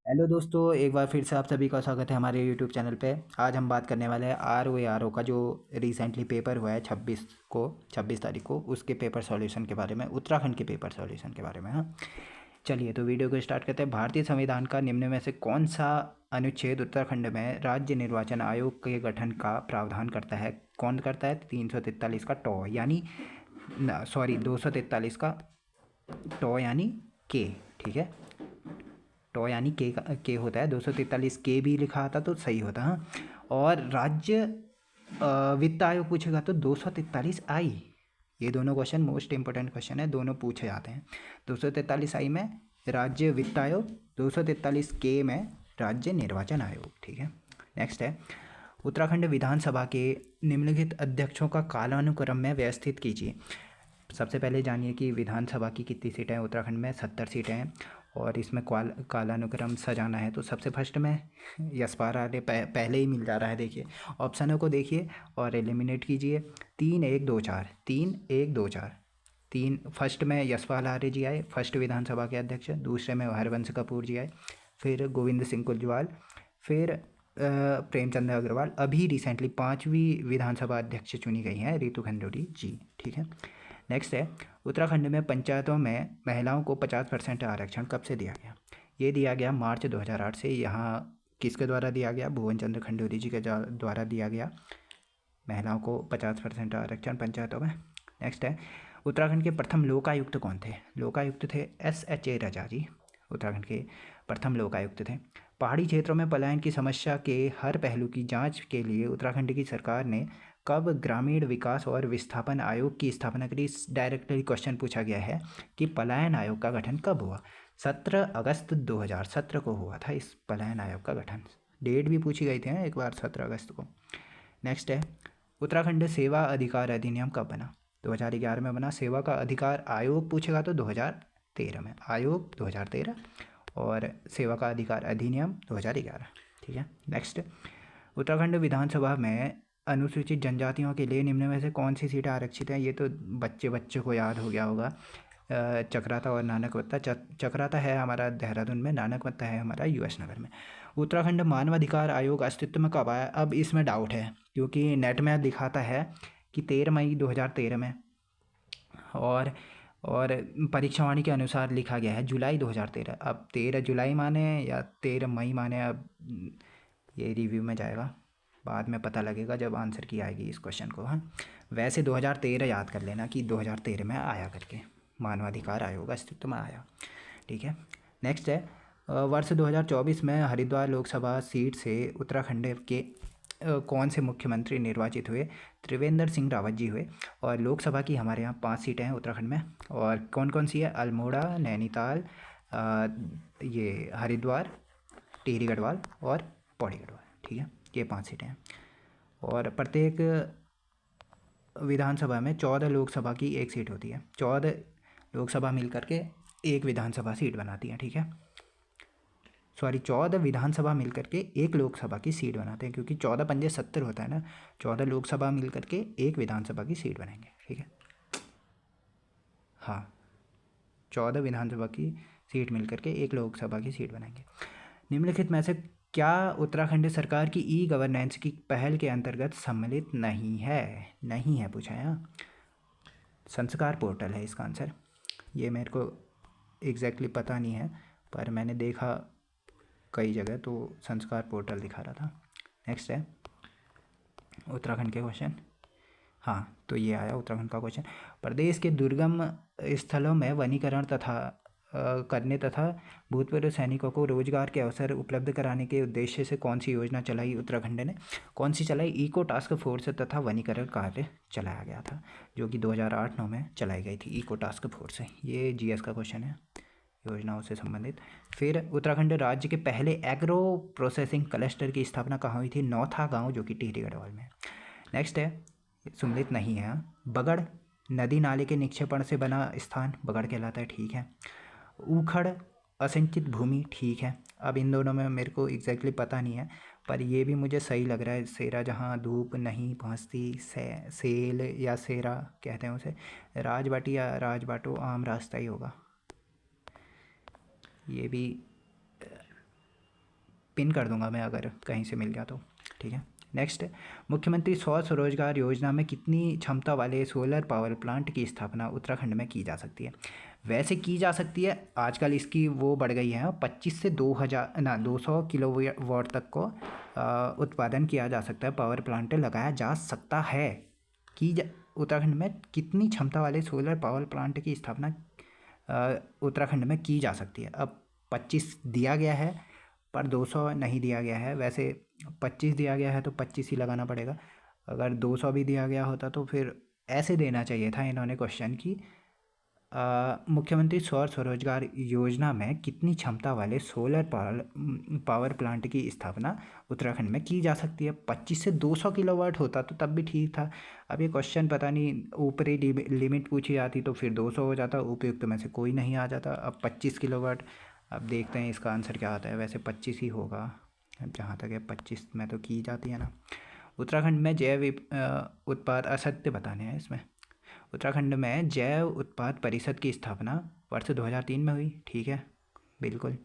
Hello दोस्तों, एक बार फिर से आप सभी का स्वागत है हमारे यूट्यूब चैनल पे। आज हम बात करने वाले हैं आर ओ का जो रिसेंटली पेपर हुआ है 26 तारीख को, उसके पेपर सॉल्यूशन के बारे में, उत्तराखंड के पेपर सॉल्यूशन के बारे में। हाँ, चलिए तो वीडियो को स्टार्ट करते हैं। भारतीय संविधान का निम्न में से कौन सा अनुच्छेद उत्तराखंड में राज्य निर्वाचन आयोग के गठन का प्रावधान करता है? कौन करता है? 343 का टॉ यानी, सॉरी, 243 का टॉ यानी के। ठीक है, टॉ यानी के होता है। 243 के भी लिखा आता तो सही होता। हाँ, और राज्य वित्त आयोग पूछेगा तो 243 आई। ये दोनों क्वेश्चन मोस्ट इंपॉर्टेंट क्वेश्चन है, दोनों पूछे जाते हैं। 243 आई में राज्य वित्त आयोग, 243 के में राज्य निर्वाचन आयोग। ठीक है, नेक्स्ट है, उत्तराखंड विधानसभा के निम्नलिखित अध्यक्षों का कालानुक्रम में व्यवस्थित कीजिए। सबसे पहले जानिए कि विधानसभा की कितनी सीटें हैं उत्तराखंड में। 70 सीटें हैं, और इसमें कालानुक्रम सजाना है तो सबसे फर्स्ट में यशपाल आर्य पहले ही मिल जा रहा है। देखिए ऑप्शनों को देखिए और एलिमिनेट कीजिए। 3 1 2 4, 3 1 2 4, तीन फर्स्ट में यशपाल आर्य जी आए, फर्स्ट विधानसभा के अध्यक्ष। दूसरे में हरवंश कपूर जी आए, फिर गोविंद सिंह कुंजवाल, फिर प्रेमचंद अग्रवाल। अभी रिसेंटली 5वीं विधानसभा अध्यक्ष चुनी गई हैं रितु खंडूरी जी। ठीक है, नेक्स्ट है, उत्तराखंड में पंचायतों में महिलाओं को 50% आरक्षण कब से दिया गया? ये दिया गया मार्च 2008 से। यहाँ किसके द्वारा दिया गया? भुवन चंद्र खंडूरी जी के द्वारा दिया गया महिलाओं को 50% आरक्षण पंचायतों में। नेक्स्ट है, उत्तराखंड के प्रथम लोकायुक्त कौन थे? लोकायुक्त थे SHA रजा जी, उत्तराखंड के प्रथम लोकायुक्त थे। पहाड़ी क्षेत्रों में पलायन की समस्या के हर पहलू की जांच के लिए उत्तराखंड की सरकार ने कब ग्रामीण विकास और विस्थापन आयोग की स्थापना करी? डायरेक्टली क्वेश्चन पूछा गया है कि पलायन आयोग का गठन कब हुआ? 17 अगस्त 2017 को हुआ था इस पलायन आयोग का गठन। डेट भी पूछी गई थी एक बार, 17 अगस्त को। नेक्स्ट है, उत्तराखंड सेवा अधिकार अधिनियम कब बना? 2011 में बना। सेवा का अधिकार आयोग पूछेगा तो 2013 में, आयोग 2013, और सेवा का अधिकार अधिनियम 2011। ठीक है, नेक्स्ट, उत्तराखंड विधानसभा में अनुसूचित जनजातियों के लिए निम्न में से कौन सी सीटें आरक्षित हैं? ये तो बच्चे बच्चे को याद हो गया होगा। चक्राता और नानकवत्ता। चक्राता है हमारा देहरादून में, नानकवत्ता है हमारा US नगर में। उत्तराखंड मानवाधिकार आयोग अस्तित्व में कब आया? अब इसमें डाउट है क्योंकि नेट में दिखाता है कि 13 मई 2013 में, और परीक्षावाणी के अनुसार लिखा गया है जुलाई 2013। अब 13 जुलाई माने या 13 मई माने, अब ये रिव्यू में जाएगा, बाद में पता लगेगा जब आंसर की आएगी इस क्वेश्चन को। हाँ, वैसे 2013 याद कर लेना कि 2013 में आया करके मानवाधिकार आयोग अस्तित्व में आया। ठीक है, नेक्स्ट है, वर्ष 2024 में हरिद्वार लोकसभा सीट से उत्तराखंड के कौन से मुख्यमंत्री निर्वाचित हुए? त्रिवेंद्र सिंह रावत जी हुए। और लोकसभा की हमारे यहाँ 5 सीटें हैं उत्तराखंड में, और कौन कौन सी है? अल्मोड़ा, नैनीताल, ये हरिद्वार, टिहरी गढ़वाल और पौड़ी गढ़वाल। ठीक है, ये 5 सीटें हैं, और प्रत्येक विधानसभा में 14 लोकसभा की एक सीट होती है। 14 लोकसभा मिल करके एक विधानसभा सीट बनाती है। ठीक है, सॉरी, 14 विधानसभा मिल करके एक लोकसभा की सीट बनाते हैं, क्योंकि 14 पंजे 70 होता है ना। 14 लोकसभा मिल करके एक विधानसभा की सीट बनाएंगे। ठीक है, हाँ, 14 विधानसभा की सीट मिल करके एक लोकसभा की सीट बनाएंगे। निम्नलिखित में से क्या उत्तराखंड सरकार की E-गवर्नेंस की पहल के अंतर्गत सम्मिलित नहीं है? नहीं है पूछा है। हाँ, संस्कार पोर्टल है इसका आंसर। ये मेरे को एग्जैक्टली पता नहीं है, पर मैंने देखा कई जगह तो संस्कार पोर्टल दिखा रहा था। नेक्स्ट है उत्तराखंड के क्वेश्चन। हाँ, तो ये आया उत्तराखंड का क्वेश्चन। प्रदेश के दुर्गम स्थलों में वनीकरण करने तथा भूतपूर्व सैनिकों को रोजगार के अवसर उपलब्ध कराने के उद्देश्य से कौन सी योजना चलाई उत्तराखंड ने? कौन सी चलाई? इको टास्क फोर्स तथा वनीकरण कार्य चलाया गया था, जो कि 2008-9 में चलाई गई थी इको टास्क फोर्स। ये GS का क्वेश्चन है, योजनाओं से संबंधित। फिर उत्तराखंड राज्य के पहले एग्रो प्रोसेसिंग क्लस्टर की स्थापना कहाँ हुई थी? नौथा गाँव, जो कि टिहरी गढ़वाल में। नेक्स्ट है, सम्मिलित नहीं है। बगड़ नदी नाले के निक्षेपण से बना स्थान बगड़ कहलाता है। ठीक है, ऊखड़ असिंचित भूमि। ठीक है, अब इन दोनों में मेरे को एग्जैक्टली पता नहीं है, पर ये भी मुझे सही लग रहा है। सेरा जहाँ धूप नहीं पहुँचती, सेल या सेरा कहते हैं उसे। राजबाटी या राजबाटो आम रास्ता ही होगा। ये भी पिन कर दूंगा मैं अगर कहीं से मिल गया तो, ठीक है। नेक्स्ट, मुख्यमंत्री सौर स्वरोजगार योजना में कितनी क्षमता वाले सोलर पावर प्लांट की स्थापना उत्तराखंड में की जा सकती है? वैसे की जा सकती है, आजकल इसकी वो बढ़ गई है, 25 से 200 किलोवाट तक को उत्पादन किया जा सकता है, पावर प्लांट लगाया जा सकता है। उत्तराखंड में कितनी क्षमता वाले सोलर पावर प्लांट की स्थापना उत्तराखंड में की जा सकती है? अब 25 दिया गया है पर 200 नहीं दिया गया है। वैसे 25 दिया गया है तो 25 ही लगाना पड़ेगा। अगर 200 भी दिया गया होता तो फिर ऐसे देना चाहिए था इन्होंने क्वेश्चन की, मुख्यमंत्री सौर स्वरोजगार योजना में कितनी क्षमता वाले सोलर पावर प्लांट की स्थापना उत्तराखंड में की जा सकती है? 25 से 200 किलोवाट होता तो तब भी ठीक था। अब ये क्वेश्चन पता नहीं ऊपरी लिमिट पूछी जाती तो फिर 200 हो जाता, उपयुक्त में से कोई नहीं आ जाता। अब 25 किलोवाट, अब देखते हैं इसका आंसर क्या आता है। वैसे 25 ही होगा, जहाँ तक है 25 में तो की जाती है ना। उत्तराखंड में जैव उत्पाद असत्य बताने हैं इसमें। उत्तराखंड में जैव उत्पाद परिषद की स्थापना वर्ष 2003 में हुई, ठीक है, बिल्कुल।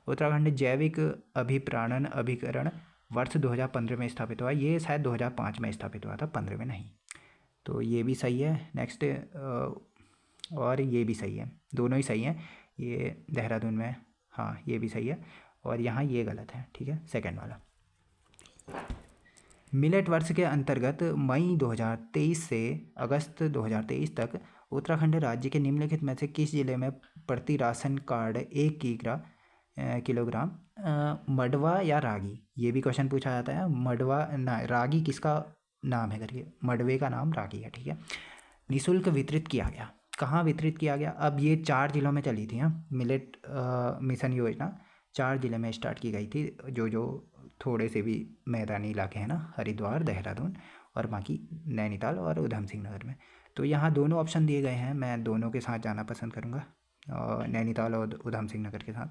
उत्तराखंड जैविक अभिप्राणन अभिकरण वर्ष 2015 में स्थापित हुआ, ये शायद 2005 में स्थापित हुआ था, 15 में नहीं, तो ये भी सही है। नेक्स्ट, और ये भी सही है, दोनों ही सही हैं। ये देहरादून में, हाँ ये भी सही है, और यहाँ ये गलत है, ठीक है, सेकंड वाला। मिलेट वर्ष के अंतर्गत मई 2023 से अगस्त 2023 तक उत्तराखंड राज्य के निम्नलिखित में से किस जिले में प्रति राशन कार्ड 1 किलोग्राम मडवा या रागी, ये भी क्वेश्चन पूछा जाता है। मडवा ना रागी किसका नाम है करके, मडवे का नाम रागी है, ठीक है। निःशुल्क वितरित किया गया, कहाँ वितरित किया गया? अब ये 4 जिलों में चली थी, हाँ, मिलेट मिशन योजना 4 जिले में स्टार्ट की गई थी, जो थोड़े से भी मैदानी इलाके हैं ना, हरिद्वार, देहरादून और बाकी नैनीताल और उधम सिंह नगर में। तो यहाँ दोनों ऑप्शन दिए गए हैं, मैं दोनों के साथ जाना पसंद करूँगा, और नैनीताल और उधम सिंह नगर के साथ।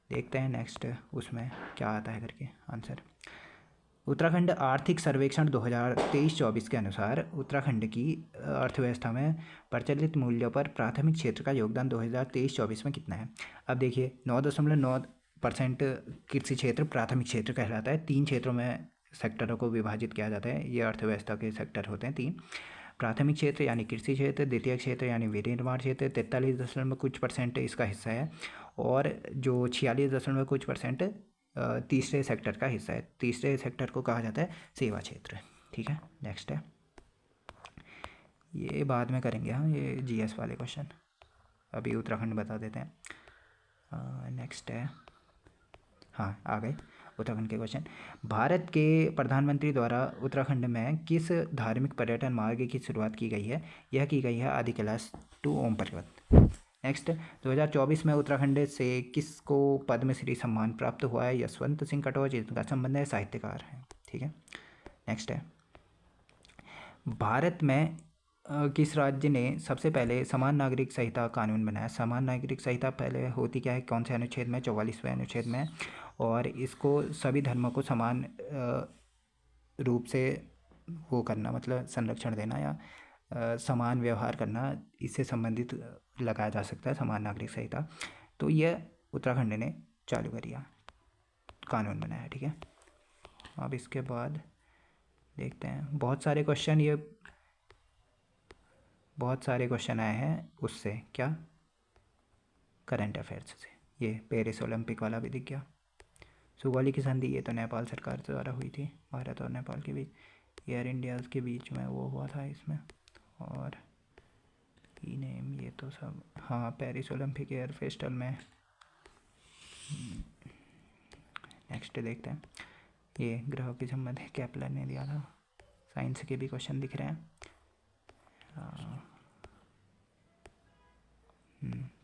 देखते हैं नेक्स्ट उसमें क्या आता है करके आंसर। उत्तराखंड आर्थिक सर्वेक्षण 2023-24 के अनुसार उत्तराखंड की अर्थव्यवस्था में प्रचलित मूल्यों पर प्राथमिक क्षेत्र का योगदान 2023-24 में कितना है? अब देखिए 9.9% कृषि क्षेत्र प्राथमिक क्षेत्र कहलाता है। 3 क्षेत्रों में सेक्टरों को विभाजित किया जाता है, ये अर्थव्यवस्था के सेक्टर होते हैं 3। प्राथमिक क्षेत्र यानी कृषि क्षेत्र, द्वितीय क्षेत्र यानी विनिर्माण क्षेत्र 43% इसका हिस्सा है, और जो 46% तीसरे सेक्टर का हिस्सा है। तीसरे सेक्टर को कहा जाता है सेवा क्षेत्र, ठीक है। नेक्स्ट है, ये बाद में करेंगे, हाँ, ये जीएस वाले क्वेश्चन, अभी उत्तराखंड बता देते हैं। नेक्स्ट है, हाँ आ गए उत्तराखंड के क्वेश्चन। भारत के प्रधानमंत्री द्वारा उत्तराखंड में किस धार्मिक पर्यटन मार्ग की शुरुआत की गई है? यह की गई है आदि कैलाश टू ओम पर्वत। नेक्स्ट, 2024 में उत्तराखंड से किसको पद्मश्री सम्मान प्राप्त हुआ है? यशवंत सिंह कटोच, जिनका संबंध है साहित्यकार हैं, ठीक है। नेक्स्ट है, भारत में किस राज्य ने सबसे पहले समान नागरिक संहिता कानून बनाया? समान नागरिक संहिता पहले होती क्या है, कौन से अनुच्छेद में? 44वें अनुच्छेद में, और इसको सभी धर्मों को समान रूप से वो करना, मतलब संरक्षण देना या समान व्यवहार करना, इससे संबंधित लगाया जा सकता है समान नागरिक संहिता। तो यह उत्तराखंड ने चालू करिया, कानून बनाया, ठीक है। अब इसके बाद देखते हैं, बहुत सारे क्वेश्चन आए हैं उससे, क्या, करंट अफेयर्स से। ये पेरिस ओलंपिक वाला भी दिख गया। सुगौली की संधि, ये तो नेपाल सरकार द्वारा हुई थी, भारत और नेपाल के बीच। एयर इंडिया के बीच में वो हुआ था इसमें, और नेम ये तो सब, हाँ, पेरिस ओलंपिक एयर फेस्टिवल में। नेक्स्ट देखते हैं, ये ग्रहों के संबंध है, केपलर ने दिया था। साइंस के भी क्वेश्चन दिख रहे हैं,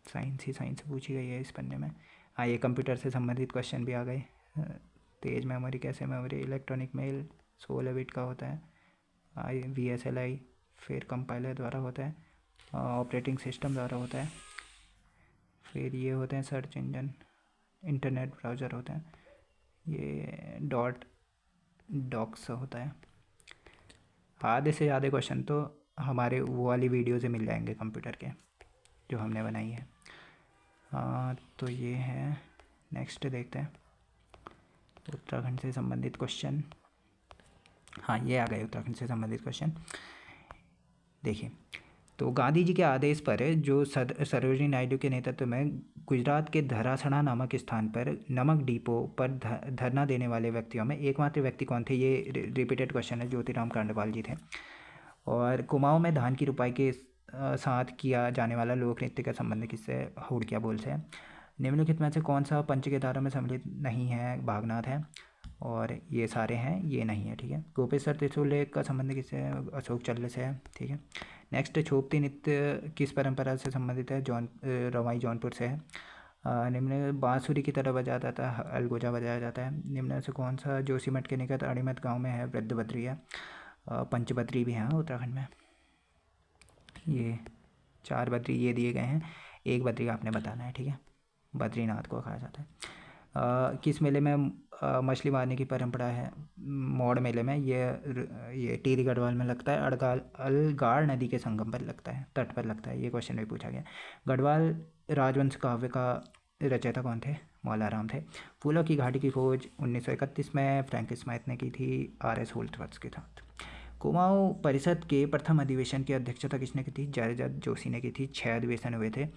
साइंस पूछी गई है इस पन्ने में। हाँ, ये कंप्यूटर से संबंधित क्वेश्चन भी आ गए। तेज मेमोरी, कैसे मेमोरी, इलेक्ट्रॉनिक मेल 16 बिट का होता है, VSLI, फिर कंपाइलर द्वारा होता है, ऑपरेटिंग सिस्टम द्वारा होता है, फिर ये होते हैं सर्च इंजन, इंटरनेट ब्राउज़र होते हैं, ये डॉक्स होता है। आधे से ज़्यादा क्वेश्चन तो हमारे वो वाली वीडियो से मिल जाएंगे कंप्यूटर के, जो हमने बनाई है। तो ये है, नेक्स्ट देखते हैं। उत्तराखंड से संबंधित क्वेश्चन, हाँ ये आ गए उत्तराखंड से संबंधित क्वेश्चन। देखिए, तो गांधी जी के आदेश पर जो सरोजिनी नायडू के नेतृत्व में गुजरात के धरासणा नामक स्थान पर नमक डिपो पर धरना देने वाले व्यक्तियों में एकमात्र व्यक्ति कौन थे? ये रिपीटेड क्वेश्चन है। ज्योतिराम कांडपाल जी थे। और कुमाऊं में धान की रुपाई के साथ किया जाने वाला लोक नृत्य का संबंध किससे? हुड़किया बोल से। निम्नलिखित में से कौन सा पंच केदारों में सम्मिलित नहीं है? बागनाथ है। और ये सारे हैं, ये नहीं है। ठीक है। गोपेश्वर त्रिशूल लेक का संबंध किससे है? अशोक चल्ल से है। ठीक है। नेक्स्ट, छोपती नृत्य किस परंपरा से संबंधित है? रवाई जौनपुर से है। निम्न, बांसुरी की तरह बजाया जाता है, अलगोजा बजाया जाता है। निम्न से कौन सा जोशीमठ के निकट अड़ीमत गांव में है? वृद्धबद्री है। पंचबद्री भी हैं उत्तराखंड में। ये 4 बद्री ये दिए गए हैं, 1 बद्री आपने बताना है। ठीक है। बद्रीनाथ को कहा जाता है। किस मेले में मछली मारने की परंपरा है? मौड़ मेले में। ये टिहरी गढ़वाल में लगता है। अलगाड़ नदी के संगम पर लगता है, तट पर लगता है। ये क्वेश्चन भी पूछा गया। गढ़वाल राजवंश काव्य का रचयिता कौन थे? मौलाराम थे। फूलों की घाटी की खोज 1931 में फ्रैंक स्माइथ ने की थी, RS होल्सवर्थ के साथ। कुमाऊं परिषद के प्रथम अधिवेशन की अध्यक्षता किसने की थी? जयदत्त जोशी ने की थी। 6 अधिवेशन हुए थे,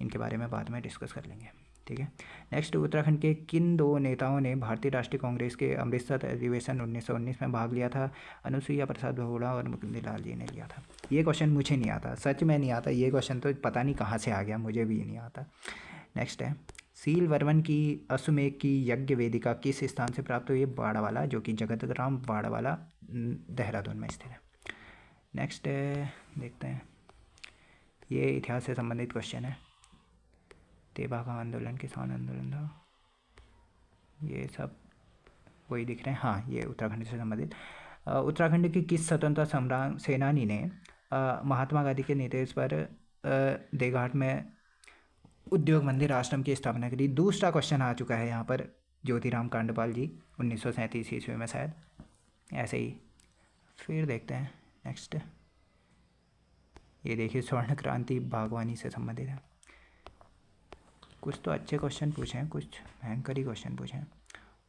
इनके बारे में बाद में डिस्कस कर लेंगे। ठीक है। नेक्स्ट, उत्तराखंड के किन 2 नेताओं ने भारतीय राष्ट्रीय कांग्रेस के अमृतसर अधिवेशन 1919 में भाग लिया था? अनुसुईया प्रसाद बहुगुणा और मुकुंदलाल जी ने लिया था। ये क्वेश्चन मुझे नहीं आता, सच में नहीं आता। ये क्वेश्चन तो पता नहीं कहाँ से आ गया, मुझे भी नहीं आता। नेक्स्ट है, सील वर्मन की अश्वमेध की यज्ञ वेदिका किस स्थान से प्राप्त हुई? बाड़ावाला, जो कि जगतराम बाड़ावाला देहरादून में स्थित है। नेक्स्ट है, देखते हैं, ये इतिहास से संबंधित क्वेश्चन है। तेभागा आंदोलन, किसान आंदोलन था, ये सब वही दिख रहे हैं। हाँ, ये उत्तराखंड से संबंधित। उत्तराखंड की किस स्वतंत्रता संग्राम सेनानी ने महात्मा गांधी के नेतृत्व पर देघाट में उद्योग मंदिर आश्रम की स्थापना करी? दूसरा क्वेश्चन आ चुका है यहाँ पर। ज्योतिराम कांडपाल जी 1937 ईस्वी में शायद, ऐसे ही। फिर देखते हैं नेक्स्ट। ये देखिए, स्वर्ण क्रांति बागवानी से संबंधित है। कुछ तो अच्छे क्वेश्चन पूछे हैं, कुछ भयंकर ही क्वेश्चन पूछे हैं।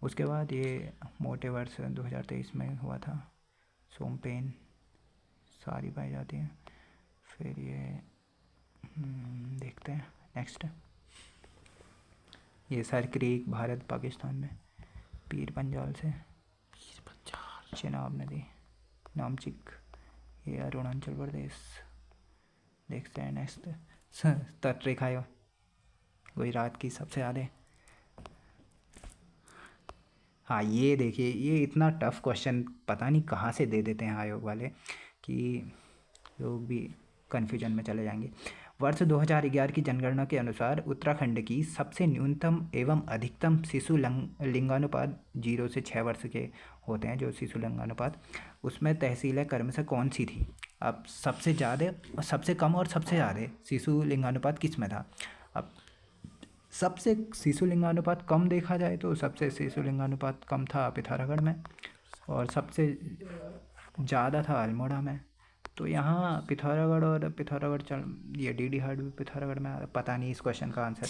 उसके बाद ये मोटे वर्ष 2023 में हुआ था, सोमपेन सारी पाई जाती है। फिर ये देखते हैं नेक्स्ट। ये सर क्रीक भारत पाकिस्तान में, पीर पंजाल से, चिनाब नदी, नामचिक, ये अरुणाचल प्रदेश। देखते हैं नेक्स्ट, तटरेखाएं गुजरात की सबसे ज़्यादा। हाँ, ये देखिए, ये इतना टफ क्वेश्चन पता नहीं कहाँ से दे देते हैं आयोग वाले कि लोग भी कन्फ्यूजन में चले जाएंगे। वर्ष 2011 की जनगणना के अनुसार उत्तराखंड की सबसे न्यूनतम एवं अधिकतम शिशु लिंगानुपात 0 से 6 वर्ष के होते हैं, जो शिशु लिंगानुपात, उसमें तहसील कर्म से कौन सी थी? अब सबसे ज़्यादा, सबसे कम और सबसे ज़्यादा शिशु लिंगानुपात किस में था? अब सबसे शिशु लिंगानुपात कम देखा जाए तो सबसे शिशु लिंगानुपात कम था पिथौरागढ़ में, और सबसे ज़्यादा था अल्मोड़ा में। तो यहाँ पिथौरागढ़ चल, ये डी हार्ड भी पिथौरागढ़ में। पता नहीं, इस क्वेश्चन का आंसर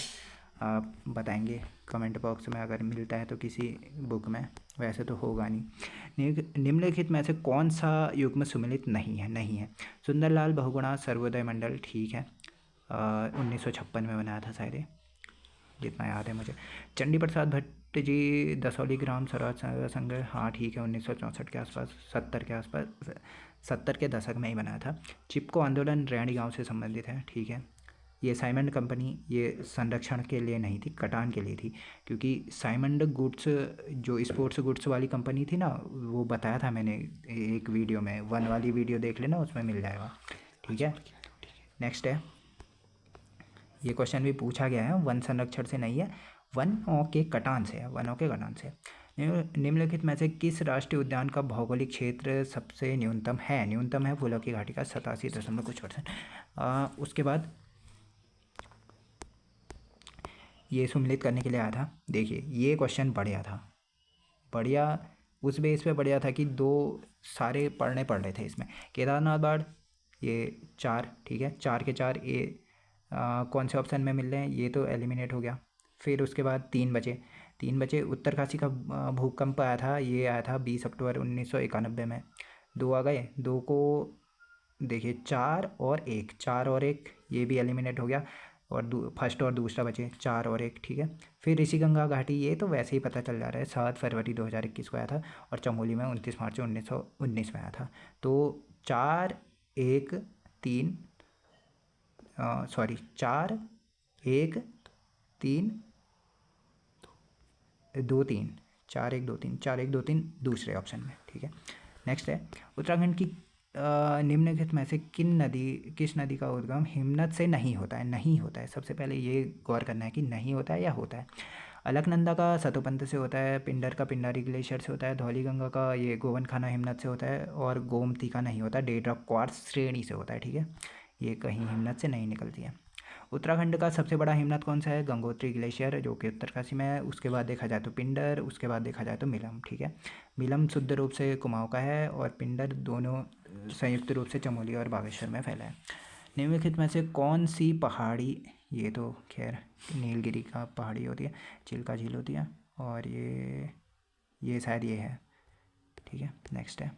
आप बताएंगे कमेंट बॉक्स में अगर मिलता है तो किसी बुक में, वैसे तो होगा नहीं। निम्नलिखित में से कौन सा युग्म सुमेलित नहीं है? सुंदरलाल बहुगुणा सर्वोदय मंडल, ठीक है, 1956 में बनाया था शायद, जितना याद है मुझे। चंडी प्रसाद भट्ट जी दसौली ग्राम स्वराज संघ, हाँ ठीक है, 1964 के आसपास, 70 के आसपास, 70 के दशक में ही बनाया था। चिपको आंदोलन रैणी गांव से संबंधित है, ठीक है। ये साइमंड कंपनी, ये संरक्षण के लिए नहीं थी, कटान के लिए थी, क्योंकि साइमंड गुड्स जो स्पोर्ट्स गुड्स वाली कंपनी थी ना, वो बताया था मैंने एक वीडियो में, 1 वाली वीडियो देख लेना, उसमें मिल जाएगा। ठीक है। नेक्स्ट है, ये क्वेश्चन भी पूछा गया है, वन संरक्षण से नहीं है, वनों के कटान से है, वनों के कटान से। निम्नलिखित में से किस राष्ट्रीय उद्यान का भौगोलिक क्षेत्र सबसे न्यूनतम है? फूलों की घाटी का 87.कुछ%। उसके बाद ये सम्मिलित करने के लिए आया था। देखिए, ये क्वेश्चन बढ़िया उस बेस पे बढ़िया था कि 2 सारे पढ़ने पड़ रहे थे इसमें। केदारनाथ बाढ़, ये 4, ठीक है, 4 के 4 ये कौन से ऑप्शन में मिल रहे हैं? ये तो एलिमिनेट हो गया। फिर उसके बाद 3 बचे, 3 बचे। उत्तरकाशी का भूकंप आया था, ये आया था 20 अक्टूबर 1991 में। 2 आ गए, 2 को देखिए 4 और 1, 4 और 1 ये भी एलिमिनेट हो गया, और फर्स्ट और दूसरा बचे 4 और 1, ठीक है। फिर ऋषिगंगा घाटी, ये तो वैसे ही पता चल जा रहा है, 7 फरवरी 2021 को आया था, और चमोली में 29 मार्च 1919 में आया था। तो 4 1 3 सॉरी 4 1 3 2 3 4 1 2 3 4 1 2 3 दूसरे ऑप्शन में, ठीक है। नेक्स्ट है, उत्तराखंड की निम्नलिखित में से किस नदी का उद्गम हिमनद से नहीं होता है? नहीं होता है, सबसे पहले ये गौर करना है कि नहीं होता है या होता है। अलकनंदा का सतोपंथ से होता है, पिंडर का पिंडारी ग्लेशियर से होता है, धौलीगंगा का ये गोवनखाना हिमनद से होता है, और गोमती का नहीं होता, डेड्रॉक क्वार्ट्ज श्रेणी से होता है, ठीक है। ये कहीं हिमनद से नहीं निकलती है। उत्तराखंड का सबसे बड़ा हिमनद कौन सा है? गंगोत्री ग्लेशियर, जो कि उत्तरकाशी में है। उसके बाद देखा जाए तो पिंडर, उसके बाद देखा जाए तो मिलम, ठीक है। मिलम शुद्ध रूप से कुमाऊं का है, और पिंडर दोनों संयुक्त रूप से चमोली और बागेश्वर में फैला है। निम्नलिखित में से कौन सी पहाड़ी, ये तो खैर नीलगिरी का पहाड़ी होती है, चिल्का झील होती है, और ये शायद ये है, ठीक है। नेक्स्ट है,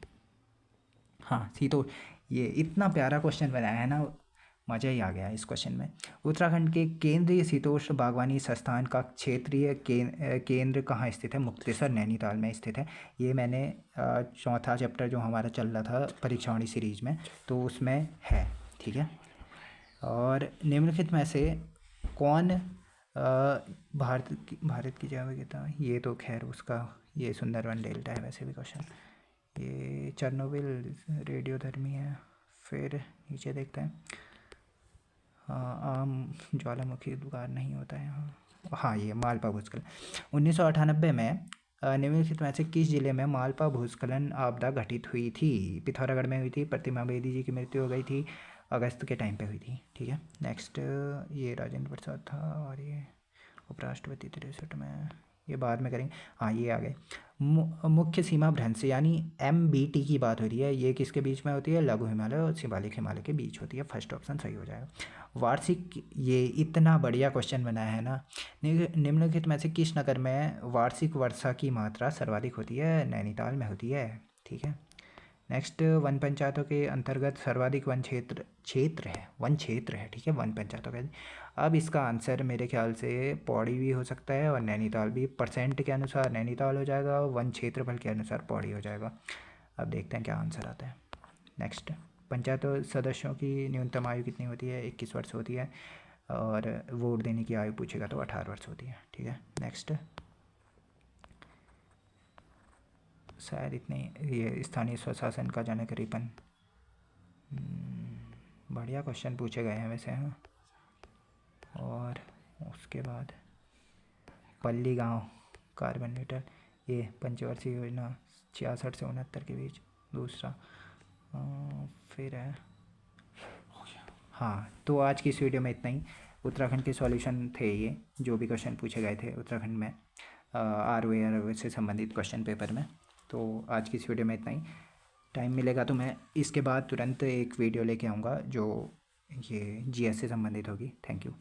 हाँ सीतोड़। ये इतना प्यारा क्वेश्चन बनाया है ना, मज़ा ही आ गया इस क्वेश्चन में। उत्तराखंड के केंद्रीय शीतोष्ण बागवानी संस्थान का क्षेत्रीय केंद्र कहाँ स्थित है? मुक्तेश्वर नैनीताल में स्थित है। ये मैंने चौथा चैप्टर जो हमारा चल रहा था परीक्षावाणी सीरीज में, तो उसमें है, ठीक है। और निम्नलिखित में से कौन भारत की जैव विविधता, ये तो खैर उसका ये सुंदरवन डेल्टा है वैसे भी क्वेश्चन। ये चेरनोबिल रेडियोधर्मी है। फिर नीचे देखते हैं, आम ज्वालामुखी उद्गार नहीं होता है यहाँ। हाँ ये मालपा भूस्खलन 1998 में निम्नलिखित में से किस जिले में मालपा भूस्खलन आपदा घटित हुई थी? पिथौरागढ़ में हुई थी। प्रतिमा बेदी जी की मृत्यु हो गई थी, अगस्त के टाइम पे हुई थी, ठीक है। नेक्स्ट, ये राजेंद्र प्रसाद था, और ये उपराष्ट्रपति 63 में, ये बाद में करेंगे। हाँ ये आ गए, मुख्य सीमा भ्रंश यानी MBT की बात हो रही है, ये किसके बीच में होती है? लघु हिमालय और शिवालिक हिमालय के बीच होती है। फर्स्ट ऑप्शन सही हो जाएगा। वार्षिक, ये इतना बढ़िया क्वेश्चन बनाया है ना। निम्नलिखित में से किस नगर में वार्षिक वर्षा की मात्रा सर्वाधिक होती है? नैनीताल में होती है, ठीक है। नेक्स्ट, वन पंचायतों के अंतर्गत सर्वाधिक वन क्षेत्र है, ठीक है, वन पंचायतों के। अब इसका आंसर मेरे ख्याल से पौड़ी भी हो सकता है, और नैनीताल भी। परसेंट के अनुसार नैनीताल हो जाएगा, और वन क्षेत्रफल के अनुसार पौड़ी हो जाएगा। अब देखते हैं क्या आंसर आता है। नेक्स्ट, पंचायत सदस्यों की न्यूनतम आयु कितनी होती है? 21 वर्ष होती है, और वोट देने की आयु पूछेगा तो 18 वर्ष होती है, ठीक है। नेक्स्ट, शायद इतने, ये स्थानीय स्वशासन का जनक रिपन, बढ़िया क्वेश्चन पूछे गए हैं वैसे, हाँ। और उसके बाद पल्ली गांव कार्बन न्यूट्रल, ये पंचवर्षीय योजना 66 से 69 के बीच, दूसरा। फिर है, हाँ। तो आज की इस वीडियो में इतना ही। उत्तराखंड के सॉल्यूशन थे ये, जो भी क्वेश्चन पूछे गए थे उत्तराखंड में ROA से संबंधित क्वेश्चन पेपर में। तो आज की इस वीडियो में इतना ही। टाइम मिलेगा तो मैं इसके बाद तुरंत एक वीडियो लेके आऊँगा जो ये GS से संबंधित होगी। Thank you.